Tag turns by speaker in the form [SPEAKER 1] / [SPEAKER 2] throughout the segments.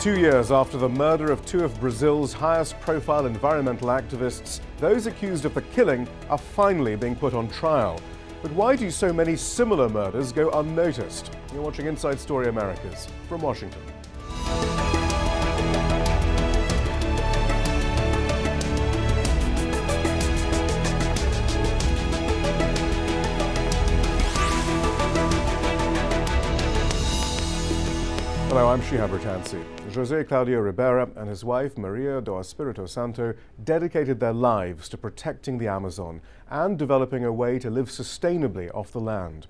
[SPEAKER 1] 2 years after the murder of two of Brazil's highest-profile environmental activists, those accused of the killing are finally being put on trial. But why do so many similar murders go unnoticed? You're watching Inside Story Americas from Washington. Hello, I'm Shihab Ratansi. José Claudio Ribera and his wife, Maria do Espírito Santo, dedicated their lives to protecting the Amazon and developing a way to live sustainably off the land.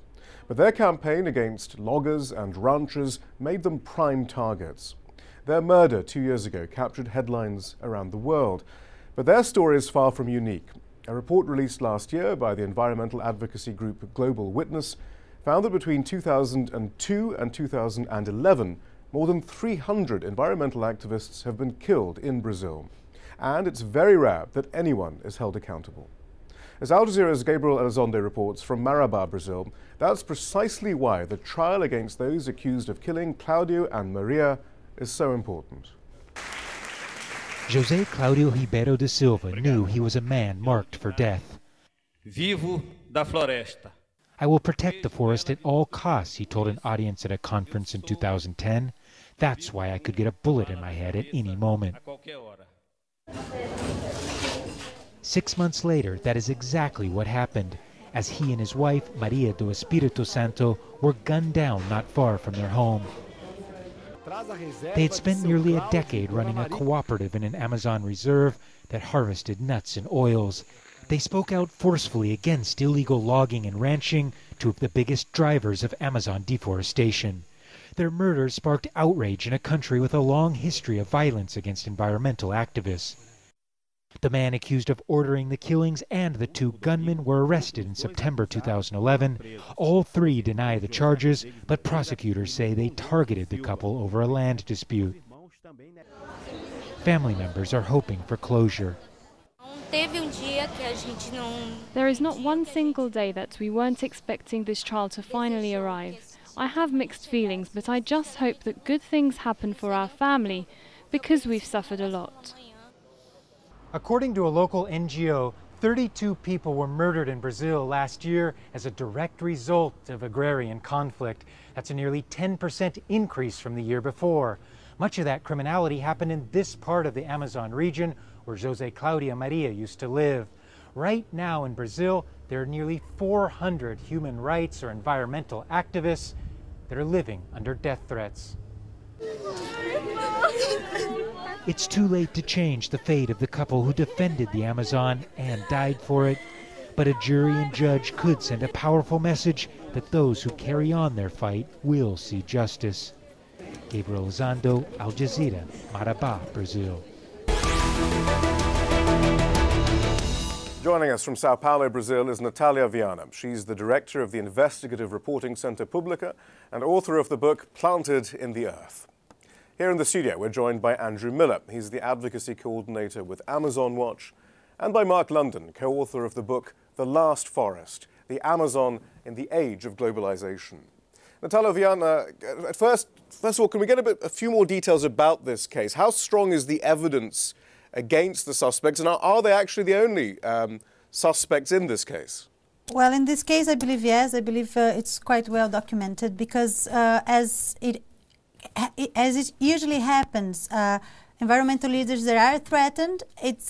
[SPEAKER 1] But their campaign against loggers and ranchers made them prime targets. Their murder 2 years ago captured headlines around the world. But their story is far from unique. A report released last year by the environmental advocacy group Global Witness found that between 2002 and 2011, more than 300 environmental activists have been killed in Brazil. And it's very rare that anyone is held accountable. As Al Jazeera's Gabriel Elizondo reports from Marabá, Brazil, that's precisely why the trial against those accused of killing Claudio and Maria is so important.
[SPEAKER 2] José Claudio Ribeiro de Silva knew he was a man marked for death.
[SPEAKER 3] Vivo da floresta.
[SPEAKER 2] I will protect the forest at all costs, he told an audience at a conference in 2010. That's why I could get a bullet in my head at any moment. 6 months later, that is exactly what happened, as he and his wife, Maria do Espírito Santo, were gunned down not far from their home. They had spent nearly a decade running a cooperative in an Amazon reserve that harvested nuts and oils. They spoke out forcefully against illegal logging and ranching, two of the biggest drivers of Amazon deforestation. Their murder sparked outrage in a country with a long history of violence against environmental activists. The man accused of ordering the killings and the two gunmen were arrested in September 2011. All three deny the charges, but prosecutors say they targeted the couple over a land dispute. Family members are hoping for closure.
[SPEAKER 4] There is not one single day that we weren't expecting this trial to finally arrive. I have mixed feelings, but I just hope that good things happen for our family, because we've suffered a lot.
[SPEAKER 2] According to a local NGO, 32 people were murdered in Brazil last year as a direct result of agrarian conflict. That's a nearly 10% increase from the year before. Much of that criminality happened in this part of the Amazon region where José Claudio Maria used to live. Right now in Brazil, there are nearly 400 human rights or environmental activists that are living under death threats. It's too late to change the fate of the couple who defended the Amazon and died for it, but a jury and judge could send a powerful message that those who carry on their fight will see justice. Gabriel Elizondo, Al Jazeera, Marabá, Brazil.
[SPEAKER 1] Joining us from Sao Paulo, Brazil, is Natalia Viana. She's the director of the investigative reporting Center Publica and author of the book Planted in the Earth. Here in the studio, we're joined by Andrew Miller. He's the advocacy coordinator with Amazon Watch, and by Mark London, co-author of the book The Last Forest, The Amazon in the Age of Globalization. Natalia Viana, first of all, can we get a few more details about this case? How strong is the evidence against the suspects, and are they actually the only suspects in this case?
[SPEAKER 5] Well, in this case, I believe yes. I believe it's quite well documented because as it usually happens, environmental leaders that are threatened,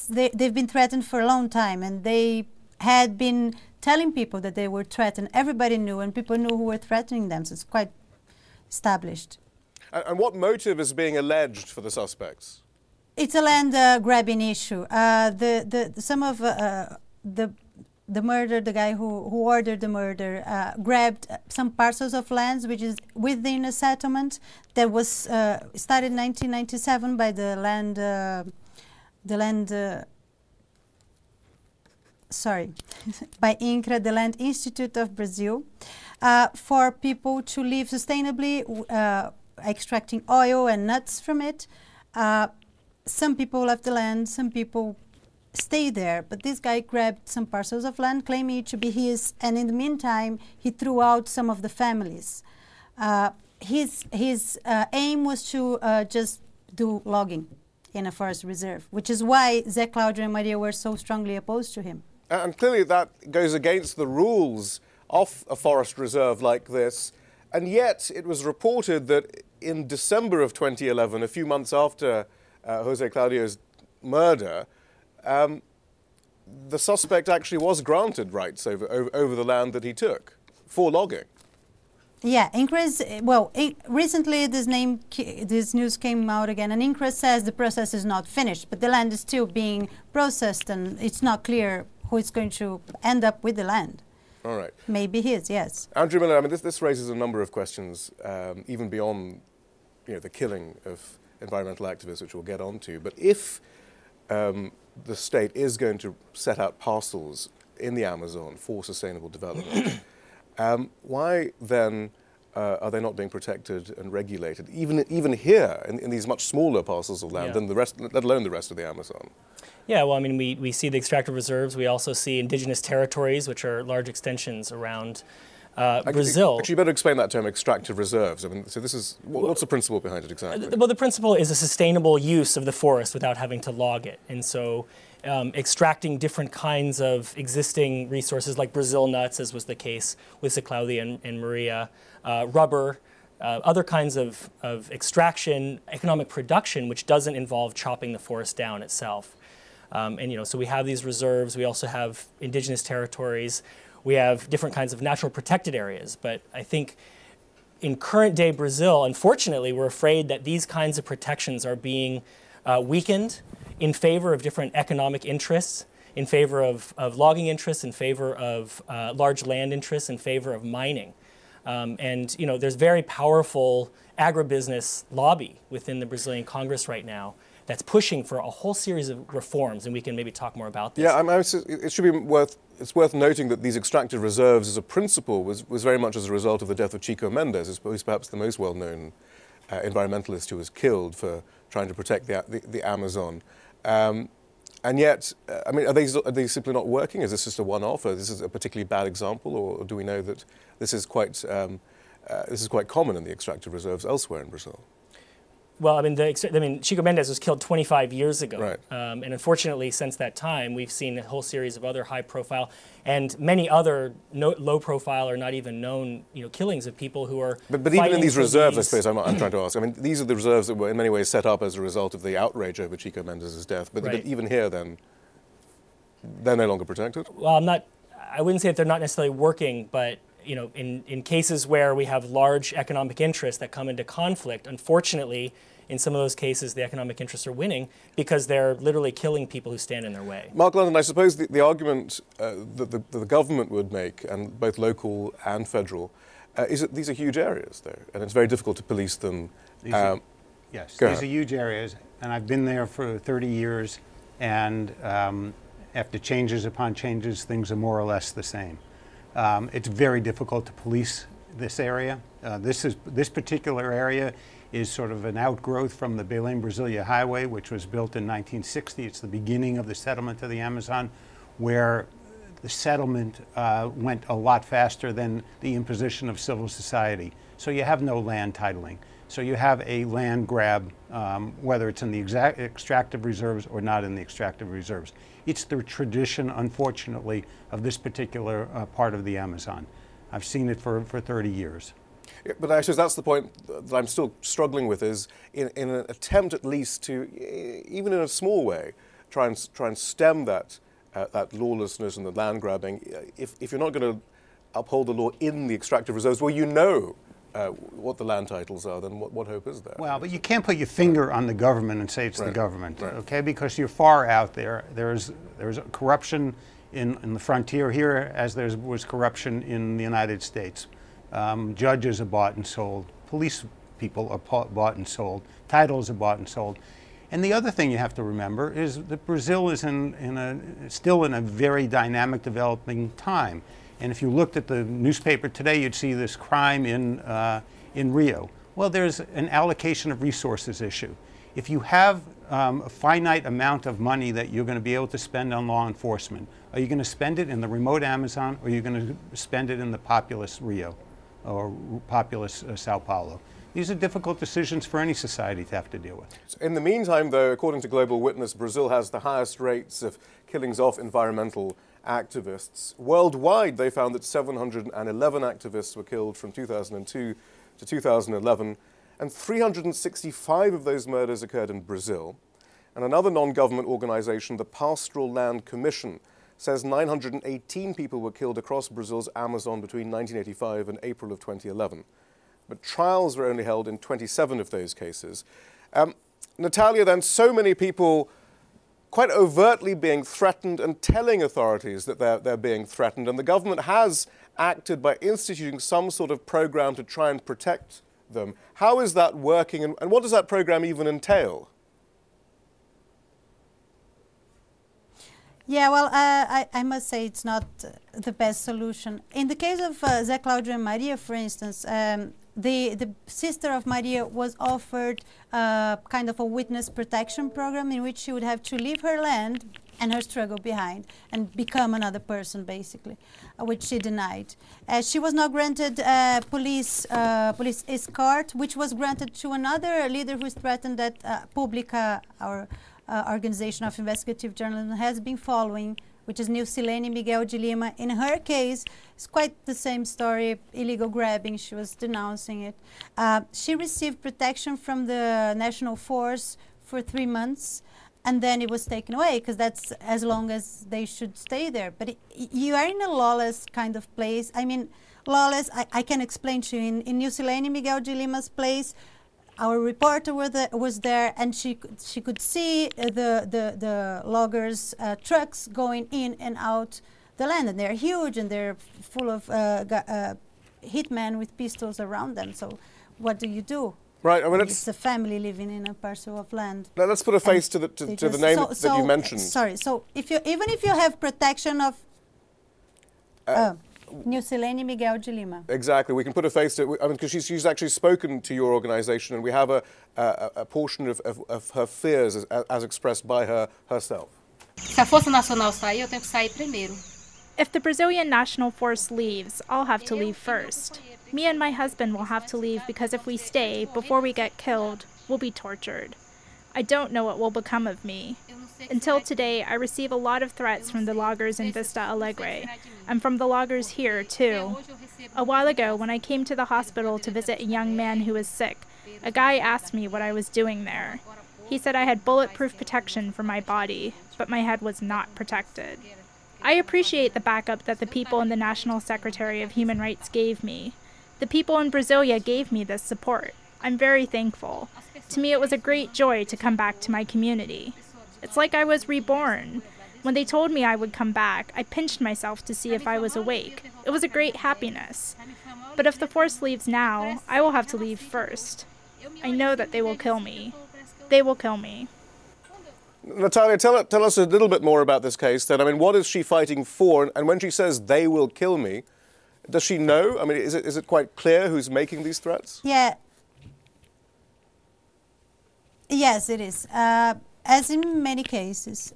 [SPEAKER 5] they've been threatened for a long time, and they had been telling people that they were threatened. Everybody knew, and people knew who were threatening them, so it's quite established.
[SPEAKER 1] And what motive is being alleged for the suspects?
[SPEAKER 5] It's a land grabbing issue. Some of the murder, the guy who ordered the murder, grabbed some parcels of lands which is within a settlement that was started in 1997 by by INCRA, the Land Institute of Brazil, for people to live sustainably, extracting oil and nuts from it. Some people left the land, some people stayed there, but this guy grabbed some parcels of land, claiming it to be his, and in the meantime, he threw out some of the families. His aim was to just do logging in a forest reserve, which is why Zé Cláudio and Maria were so strongly opposed to him.
[SPEAKER 1] And clearly that goes against the rules of a forest reserve like this, and yet it was reported that in December of 2011, a few months after José Claudio's murder, the suspect actually was granted rights over the land that he took for logging.
[SPEAKER 5] Yeah, recently this news came out again, and INCRA says the process is not finished, but the land is still being processed, and it's not clear who is going to end up with the land.
[SPEAKER 1] All right.
[SPEAKER 5] Maybe his, yes.
[SPEAKER 1] Andrew Miller, I mean, this raises a number of questions, even beyond, the killing of environmental activists, which we'll get onto. But if the state is going to set out parcels in the Amazon for sustainable development, why then are they not being protected and regulated, even here in these much smaller parcels of land than the rest, let alone the rest of the Amazon?
[SPEAKER 6] Yeah, well, I mean, we see the extractive reserves. We also see indigenous territories, which are large extensions around Brazil.
[SPEAKER 1] Actually, you better explain that term, extractive reserves. I mean, so this is, what's the principle behind it exactly?
[SPEAKER 6] Well, the principle is a sustainable use of the forest without having to log it. And so extracting different kinds of existing resources like Brazil nuts, as was the case with Claudia and Maria, rubber, other kinds of extraction, economic production, which doesn't involve chopping the forest down itself. So we have these reserves. We also have indigenous territories. We have different kinds of natural protected areas. But I think in current day Brazil, unfortunately, we're afraid that these kinds of protections are being weakened in favor of different economic interests, in favor of logging interests, in favor of large land interests, in favor of mining. There's very powerful agribusiness lobby within the Brazilian Congress right now that's pushing for a whole series of reforms, and we can maybe talk more about this.
[SPEAKER 1] Yeah, it should be worth noting that these extractive reserves as a principle was very much as a result of the death of Chico Mendes, who's perhaps the most well-known environmentalist who was killed for trying to protect the Amazon. And yet, I mean, are they simply not working? Is this just a one-off, or this is a particularly bad example, or do we know that this is quite common in the extractive reserves elsewhere in Brazil?
[SPEAKER 6] Well, I mean, Chico Mendes was killed 25 years ago.
[SPEAKER 1] Right.
[SPEAKER 6] And unfortunately, since that time, we've seen a whole series of other high-profile and many other low-profile or not even known, killings of people who are.
[SPEAKER 1] But even in these reserves, I suppose I'm trying to ask. I mean, these are the reserves that were in many ways set up as a result of the outrage over Chico Mendes' death. But even here, then, they're no longer protected.
[SPEAKER 6] Well, I wouldn't say that they're not necessarily working, but. In cases where we have large economic interests that come into conflict, unfortunately, in some of those cases, the economic interests are winning because they're literally killing people who stand in their way.
[SPEAKER 1] Mark London, I suppose the argument that the government would make, and both local and federal, is that these are huge areas, though, and it's very difficult to police them.
[SPEAKER 7] Yes, these are huge areas, and I've been there for 30 years, and after changes upon changes, things are more or less the same. It's very difficult to police this area. This particular area is sort of an outgrowth from the Belém-Brasília Highway, which was built in 1960. It's the beginning of the settlement of the Amazon, where the settlement went a lot faster than the imposition of civil society. So you have no land titling. So you have a land grab, whether it's in the extractive reserves or not in the extractive reserves. It's the tradition, unfortunately, of this particular part of the Amazon. I've seen it for 30 years.
[SPEAKER 1] Yeah, but I suppose that's the point that I'm still struggling with, is in an attempt at least to, even in a small way, try and stem that lawlessness and the land grabbing. If you're not going to uphold the law in the extractive reserves, where what the land titles are, then what hope is there?
[SPEAKER 7] Well, but you can't put your finger on the government and say it's the government, okay? Because you're far out there. There's corruption in the frontier here, as there was corruption in the United States. Judges are bought and sold. Police people are bought and sold. Titles are bought and sold. And the other thing you have to remember is that Brazil is still in a very dynamic, developing time. And if you looked at the newspaper today, you'd see this crime in Rio. Well, there's an allocation of resources issue. If you have a finite amount of money that you're going to be able to spend on law enforcement, are you going to spend it in the remote Amazon, or are you going to spend it in the populous Rio or populous Sao Paulo? These are difficult decisions for any society to have to deal with.
[SPEAKER 1] In the meantime, though, according to Global Witness, Brazil has the highest rates of killings of environmental activists. Worldwide, they found that 711 activists were killed from 2002 to 2011, and 365 of those murders occurred in Brazil. And another non-government organization, the Pastoral Land Commission, says 918 people were killed across Brazil's Amazon between 1985 and April of 2011. But trials were only held in 27 of those cases. Natalia, then, so many people quite overtly being threatened and telling authorities that they're being threatened, and the government has acted by instituting some sort of program to try and protect them. How is that working, and what does that program even entail?
[SPEAKER 5] Yeah, well, I must say it's not the best solution. In the case of Zé Cláudio and Maria, for instance, the sister of Maria was offered kind of a witness protection program in which she would have to leave her land and her struggle behind and become another person, basically, which she denied. She was not granted police escort, which was granted to another leader who is threatened that Publica, our organization of investigative journalism, has been following, which is Nilcilene Miguel de Lima. In her case, it's quite the same story, illegal grabbing. She was denouncing it. She received protection from the National Force for 3 months, and then it was taken away, because that's as long as they should stay there. But you are in a lawless kind of place. I mean, lawless, I can explain to you. In Nilcilene Miguel de Lima's place, our reporter was there, and she could see the loggers' trucks going in and out the land, and they're huge and they're full of hitmen with pistols around them. So, what do you do?
[SPEAKER 1] Right. I mean,
[SPEAKER 5] it's a family living in a parcel of land.
[SPEAKER 1] Now let's put a face to the name that you mentioned.
[SPEAKER 5] Sorry. So, even if you have protection of Nilcilene Miguel de Lima.
[SPEAKER 1] Exactly. We can put a face to it. I mean, because she's actually spoken to your organization, and we have a portion of her fears as expressed by her herself.
[SPEAKER 8] Se a Força Nacional sair, eu tenho que sair primeiro.
[SPEAKER 9] If the Brazilian National Force leaves, I'll have to leave first. Me and my husband will have to leave because if we stay, before we get killed, we'll be tortured. I don't know what will become of me. Until today, I receive a lot of threats from the loggers in Vista Alegre, and from the loggers here, too. A while ago, when I came to the hospital to visit a young man who was sick, a guy asked me what I was doing there. He said I had bulletproof protection for my body, but my head was not protected. I appreciate the backup that the people in the National Secretary of Human Rights gave me. The people in Brasilia gave me this support. I'm very thankful. To me, it was a great joy to come back to my community. It's like I was reborn. When they told me I would come back, I pinched myself to see if I was awake. It was a great happiness. But if the force leaves now, I will have to leave first. I know that they will kill me. They will kill me.
[SPEAKER 1] Natalia, tell us a little bit more about this case then. I mean, what is she fighting for? And when she says they will kill me, does she know? I mean, is it quite clear who's making these threats?
[SPEAKER 5] Yeah. Yes, it is. As in many cases,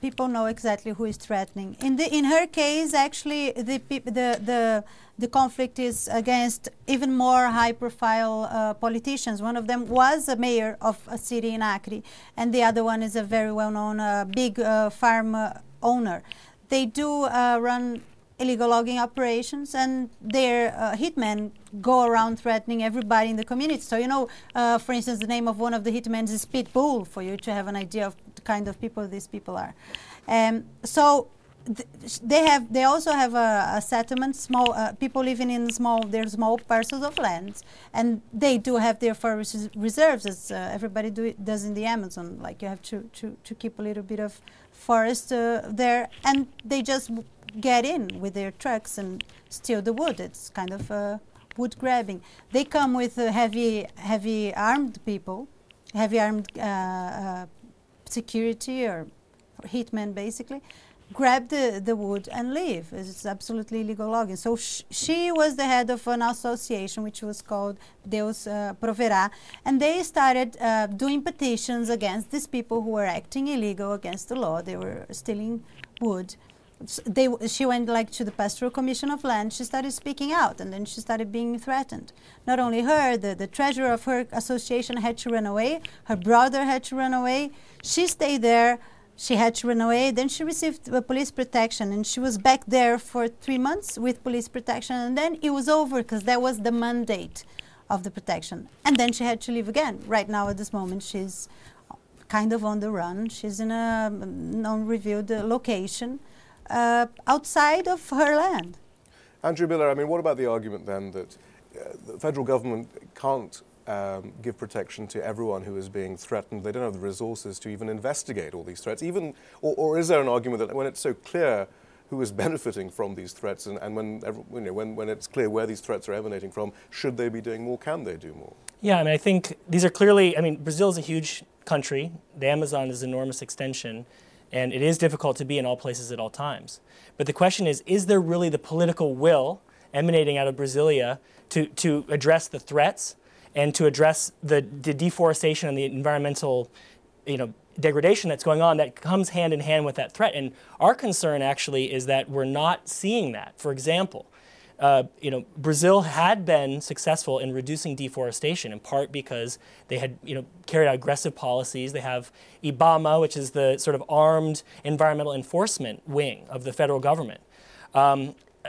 [SPEAKER 5] people know exactly who is threatening. In her case, actually, the conflict is against even more high-profile politicians. One of them was a mayor of a city in Acre, and the other one is a very well-known big farm owner. They do run illegal logging operations, and their hitmen go around threatening everybody in the community. So, you know, for instance, the name of one of the hitmen is Pitbull, for you to have an idea of the kind of people these people are. So they also have a settlement, small people living in small parcels of land, and they do have their forest reserves, as everybody does in the Amazon. Like, you have to keep a little bit of forest there, and they just get in with their trucks and steal the wood. It's kind of wood grabbing. They come with heavy armed people, heavy armed security or hitmen, basically, grab the wood and leave. It's absolutely illegal logging. So she was the head of an association which was called Deus Proverá, and they started doing petitions against these people who were acting illegal against the law. They were stealing wood. she went like to the Pastoral Commission of Land. She started speaking out, and then she started being threatened. Not only her, the treasurer of her association had to run away. Her brother had to run away. She stayed there. She had to run away. Then she received police protection, and she was back there for 3 months with police protection, and then it was over because that was the mandate of the protection. And then she had to leave again. Right now, at this moment, she's kind of on the run. She's in a non-reviewed location outside of her land.
[SPEAKER 1] Andrew Miller, I mean, what about the argument then that the federal government can't give protection to everyone who is being threatened? They don't have the resources to even investigate all these threats. Or is there an argument that when it's so clear who is benefiting from these threats, and when it's clear where these threats are emanating from, should they be doing more? Can they do more?
[SPEAKER 6] Yeah, I mean, I think these are clearly, I mean, Brazil is a huge country. The Amazon is an enormous extension, and it is difficult to be in all places at all times. But the question is there really the political will emanating out of Brasilia to address the threats and to address the deforestation and the environmental, degradation that's going on that comes hand in hand with that threat? And our concern actually is that we're not seeing that. For example, Brazil had been successful in reducing deforestation, in part because they had carried out aggressive policies. They have IBAMA, which is the sort of armed environmental enforcement wing of the federal government.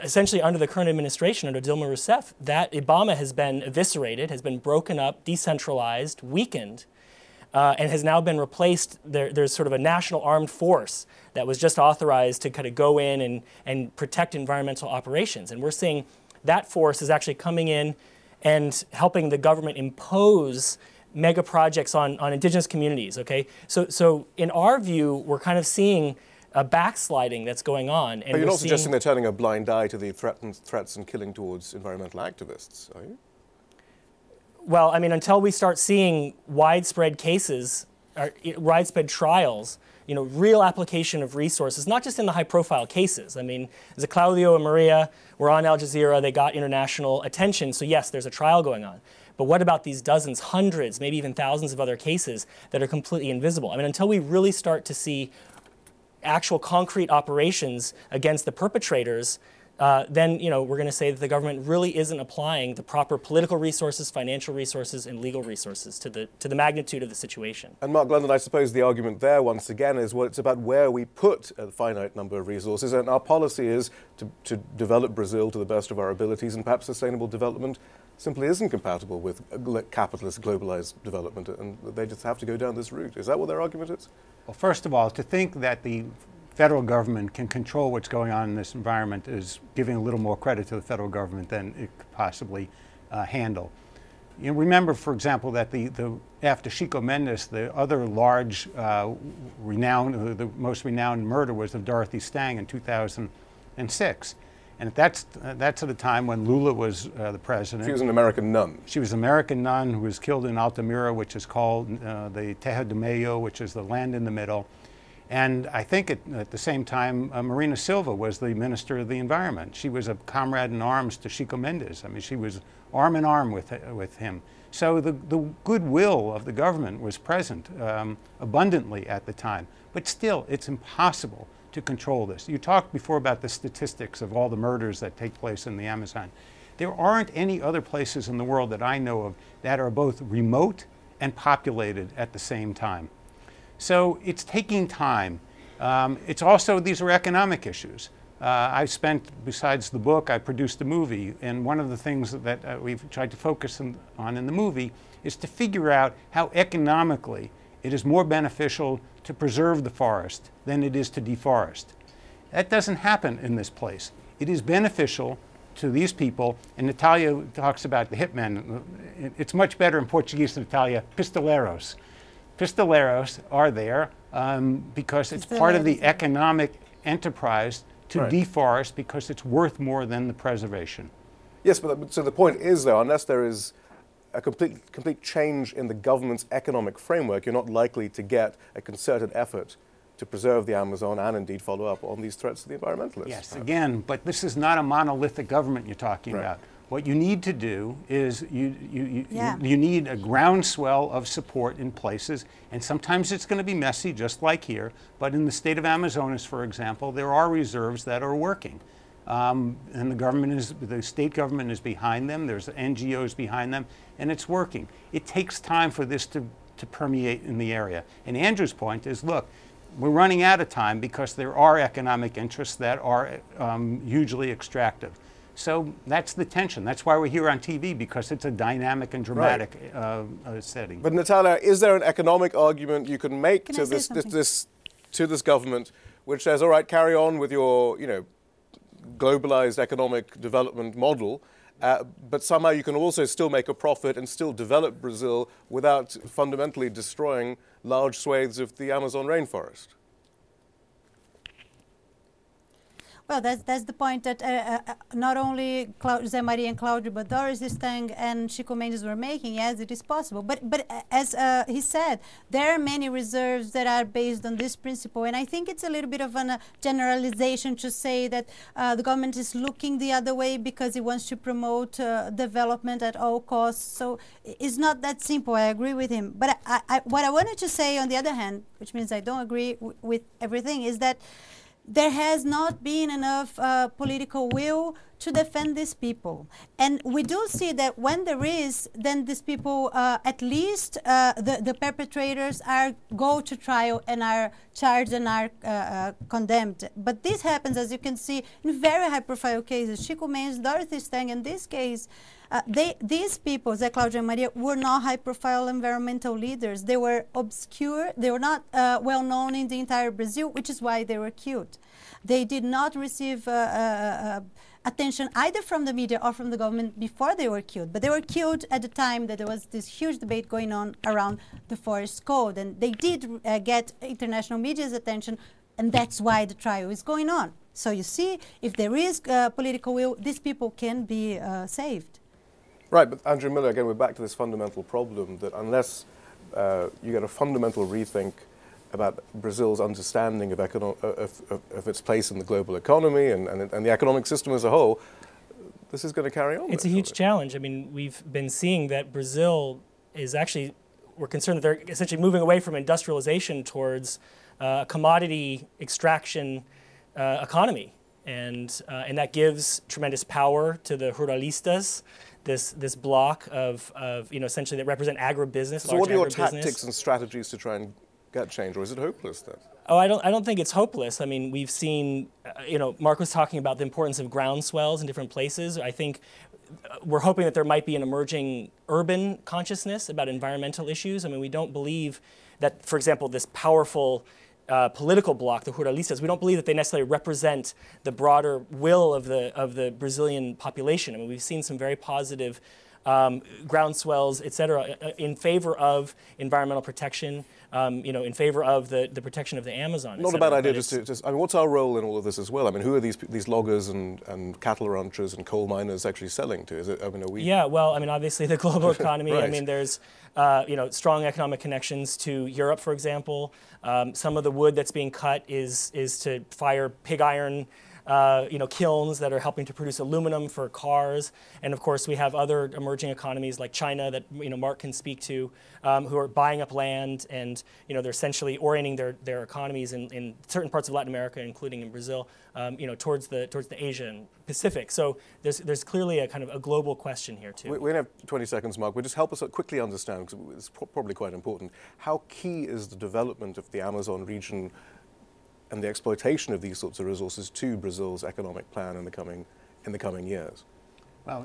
[SPEAKER 6] Essentially, under the current administration, under Dilma Rousseff, that IBAMA has been eviscerated, has been broken up, decentralized, weakened, and has now been replaced. There's sort of a national armed force that was just authorized to kind of go in and protect environmental operations. And we're seeing that force is actually coming in and helping the government impose mega projects on indigenous communities, okay? So in our view, we're kind of seeing a backsliding that's going on. And
[SPEAKER 1] but you're not suggesting they're turning a blind eye to the threats and killing towards environmental activists, are you?
[SPEAKER 6] Well, I mean, until we start seeing widespread cases, or widespread trials, real application of resources, not just in the high-profile cases. I mean, Claudio and Maria were on Al Jazeera. They got international attention. So yes, there's a trial going on. But what about these dozens, hundreds, maybe even thousands of other cases that are completely invisible? I mean, until we really start to see actual concrete operations against the perpetrators, then we're going to say that the government really isn't applying the proper political resources, financial resources, and legal resources to the magnitude of the situation.
[SPEAKER 1] And Mark London, I suppose the argument there, once again, is it's about where we put a finite number of resources, and our policy is to develop Brazil to the best of our abilities, and perhaps sustainable development simply isn't compatible with capitalist globalized development, and they just have to go down this route. Is that what their argument is?
[SPEAKER 7] Well, first of all, to think that the federal government can control what's going on in this environment is giving a little more credit to the federal government than it could possibly handle. Remember, for example, that after Chico Mendes, the other large, the most renowned murder was of Dorothy Stang in 2006. And that's at the time when Lula was the president.
[SPEAKER 1] She was an American nun.
[SPEAKER 7] She was an American nun who was killed in Altamira, which is called the Terra do Meio, which is the land in the middle. And I think at the same time, Marina Silva was the Minister of the Environment. She was a comrade in arms to Chico Mendes. I mean, she was arm in arm with him. So the goodwill of the government was present abundantly at the time. But still, it's impossible to control this. You talked before about the statistics of all the murders that take place in the Amazon. There aren't any other places in the world that I know of that are both remote and populated at the same time. So it's taking time. It's also, these are economic issues. Besides the book, I produced a movie, and one of the things that we've tried to focus on in the movie is to figure out how economically it is more beneficial to preserve the forest than it is to deforest. That doesn't happen in this place. It is beneficial to these people, and Natalia talks about the hitmen. It's much better in Portuguese, Natalia, pistoleiros. Pistoleiros are there because it's part of the economic enterprise to deforest because it's worth more than the preservation.
[SPEAKER 1] Yes, but so the point is, though, unless there is a complete change in the government's economic framework, you're not likely to get a concerted effort to preserve the Amazon and indeed follow up on these threats to the environmentalists.
[SPEAKER 7] Yes, again, but this is not a monolithic government you're talking about. What you need to do is you need a groundswell of support in places, and sometimes it's going to be messy, just like here. But in the state of Amazonas, for example, there are reserves that are working, and the state government is behind them. There's NGOs behind them, and it's working. It takes time for this to permeate in the area. And Andrew's point is, look, we're running out of time because there are economic interests that are hugely extractive. So that's the tension. That's why we're here on TV, because it's a dynamic and dramatic setting.
[SPEAKER 1] But Natalia, is there an economic argument you can make to this government which says, all right, carry on with your, globalized economic development model, but somehow you can also still make a profit and still develop Brazil without fundamentally destroying large swathes of the Amazon rainforest?
[SPEAKER 5] Well, that's the point that not only José Maria and Claudio, but Doris Stang and Chico Mendes were making. Yes, it is possible. But as he said, there are many reserves that are based on this principle. And I think it's a little bit of a generalization to say that the government is looking the other way because it wants to promote development at all costs. So it's not that simple. I agree with him. But what I wanted to say, on the other hand, which means I don't agree with everything, is that there has not been enough political will to defend these people. And we do see that when there is, then these people, at least the perpetrators go to trial and are charged and are condemned. But this happens, as you can see, in very high-profile cases. Chico Mendes, Dorothy Stang, in this case, these people, Zé Cláudio and Maria, were not high-profile environmental leaders. They were obscure. They were not well-known in the entire Brazil, which is why they were killed. They did not receive attention either from the media or from the government before they were killed. But they were killed at the time that there was this huge debate going on around the forest code. And they did get international media's attention, and that's why the trial is going on. So you see, if there is political will, these people can be saved.
[SPEAKER 1] Right, but Andrew Miller, again, we're back to this fundamental problem that unless you get a fundamental rethink about Brazil's understanding of its place in the global economy and the economic system as a whole, this is going to carry on.
[SPEAKER 6] It's a huge challenge. I mean, we've been seeing that Brazil is actually, we're concerned that they're essentially moving away from industrialization towards a commodity extraction economy. And that gives tremendous power to the ruralistas, this block of essentially that represent agribusiness.
[SPEAKER 1] So what are your tactics and strategies to try and get change, or is it hopeless then?
[SPEAKER 6] Oh, I don't think it's hopeless. I mean, we've seen, Mark was talking about the importance of groundswells in different places. I think we're hoping that there might be an emerging urban consciousness about environmental issues. I mean, we don't believe that, for example, this powerful political bloc, the ruralistas, we don't believe that they necessarily represent the broader will of the Brazilian population. I mean, we've seen some very positive groundswells, et cetera, in favor of environmental protection, in favor of the protection of the Amazon.
[SPEAKER 1] Not a bad idea. I mean, what's our role in all of this as well? I mean, who are these loggers and cattle ranchers and coal miners actually selling to? Is it? I mean, are we?
[SPEAKER 6] Yeah, well, I mean, obviously the global economy.
[SPEAKER 1] Right.
[SPEAKER 6] I mean, there's strong economic connections to Europe, for example. Some of the wood that's being cut is to fire pig iron. Kilns that are helping to produce aluminum for cars. And of course, we have other emerging economies like China that Mark can speak to, who are buying up land, and they're essentially orienting their economies in certain parts of Latin America, including in Brazil, towards the Asia and Pacific. So there's clearly a kind of a global question here too.
[SPEAKER 1] We have 20 seconds, Mark. Would just help us quickly understand, because it's probably quite important, how key is the development of the Amazon region and the exploitation of these sorts of resources to Brazil's economic plan in the coming years?
[SPEAKER 7] Well,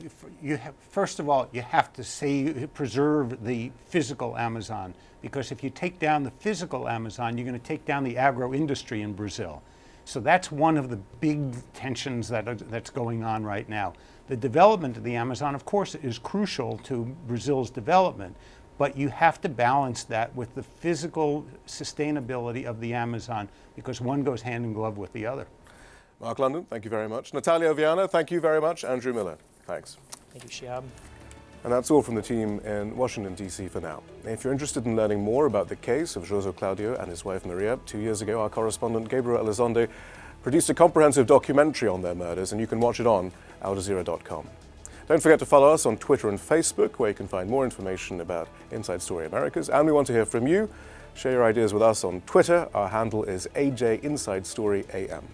[SPEAKER 7] first of all, you have to preserve the physical Amazon, because if you take down the physical Amazon, you're going to take down the agro-industry in Brazil. So that's one of the big tensions that's going on right now. The development of the Amazon, of course, is crucial to Brazil's development, but you have to balance that with the physical sustainability of the Amazon, because one goes hand in glove with the other.
[SPEAKER 1] Mark London, thank you very much. Natalia Viana, thank you very much. Andrew Miller, thanks.
[SPEAKER 6] Thank you, Shihab.
[SPEAKER 1] And that's all from the team in Washington, D.C. for now. If you're interested in learning more about the case of José Cláudio and his wife Maria, 2 years ago, our correspondent Gabriel Elizondo produced a comprehensive documentary on their murders, and you can watch it on aljazeera.com. Don't forget to follow us on Twitter and Facebook, where you can find more information about Inside Story Americas. And we want to hear from you. Share your ideas with us on Twitter. Our handle is AJ Inside Story AM.